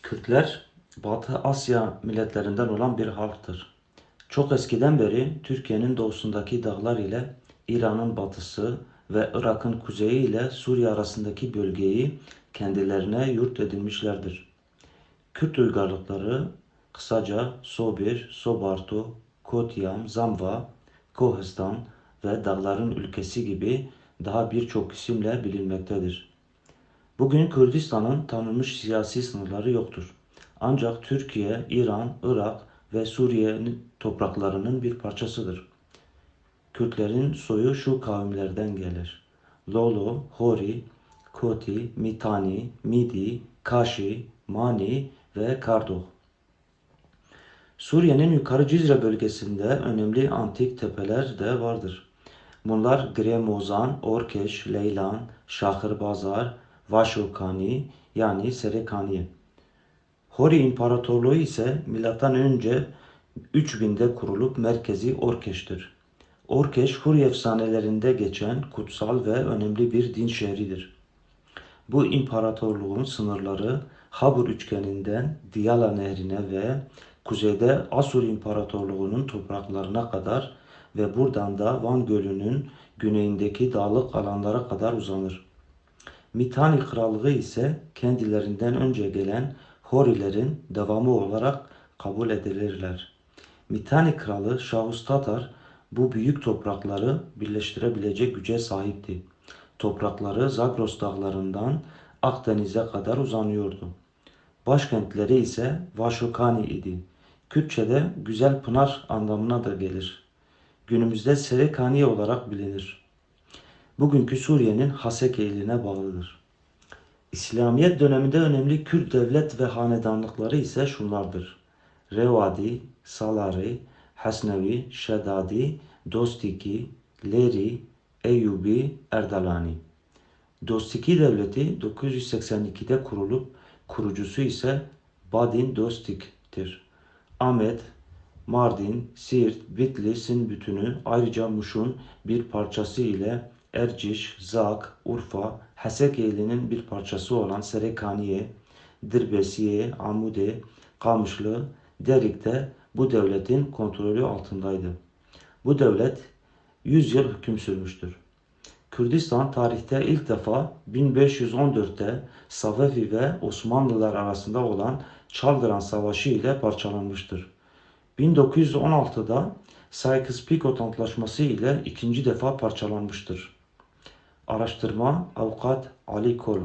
Kürtler, Batı Asya milletlerinden olan bir halktır. Çok eskiden beri Türkiye'nin doğusundaki dağlar ile İran'ın batısı ve Irak'ın kuzeyi ile Suriye arasındaki bölgeyi kendilerine yurt edinmişlerdir. Kürt uygarlıkları kısaca Sobir, Sobartu, Kotyam, Zamva, Kohistan ve Dağların Ülkesi gibi daha birçok isimle bilinmektedir. Bugün Kürdistan'ın tanınmış siyasi sınırları yoktur. Ancak Türkiye, İran, Irak ve Suriye'nin topraklarının bir parçasıdır. Kürtlerin soyu şu kavimlerden gelir: Lolo, Hori, Koti, Mitani, Midi, Kaşi, Mani ve Kardoh. Suriye'nin yukarı Cizre bölgesinde önemli antik tepeler de vardır. Bunlar Gremozan, Orkeş, Leylan, Şahırbazar, Vaşokani yani Serekani. Hori İmparatorluğu ise M.Ö. 3000'de kurulup merkezi Orkeş'tir. Orkeş, Huri efsanelerinde geçen kutsal ve önemli bir din şehridir. Bu imparatorluğun sınırları Habur üçgeninden Diyala Nehri'ne ve kuzeyde Asur İmparatorluğu'nun topraklarına kadar ve buradan da Van Gölü'nün güneyindeki dağlık alanlara kadar uzanır. Mitanni Krallığı ise kendilerinden önce gelen Horilerin devamı olarak kabul edilirler. Mitanni Kralı Şahus Tatar bu büyük toprakları birleştirebilecek güce sahipti. Toprakları Zagros dağlarından Akdeniz'e kadar uzanıyordu. Başkentleri ise Vaşokani idi. Kürtçe'de güzel pınar anlamına da gelir. Günümüzde Serekaniye olarak bilinir. Bugünkü Suriye'nin Haseke iline bağlıdır. İslamiyet döneminde önemli Kürt devlet ve hanedanlıkları ise şunlardır: Revadi, Salari, Hasnevi, Şedadi, Dostiki, Leri, Eyyubi, Erdalani. Dostiki devleti 982'de kurulup kurucusu ise Badin Dostik'tir. Ahmet, Mardin, Siirt, Bitlis'in bütünü ayrıca Muş'un bir parçası ile Erciş, Zak, Urfa, Hasekeyli'nin bir parçası olan Serekaniye, Dirbesiye, Amude, Kamışlı, Derik'te bu devletin kontrolü altındaydı. Bu devlet 100 yıl hüküm sürmüştür. Kürdistan tarihte ilk defa 1514'te Safevi ve Osmanlılar arasında olan Çaldıran Savaşı ile parçalanmıştır. 1916'da Sykes-Picot Antlaşması ile ikinci defa parçalanmıştır. Araştırma Avukat Ali Kol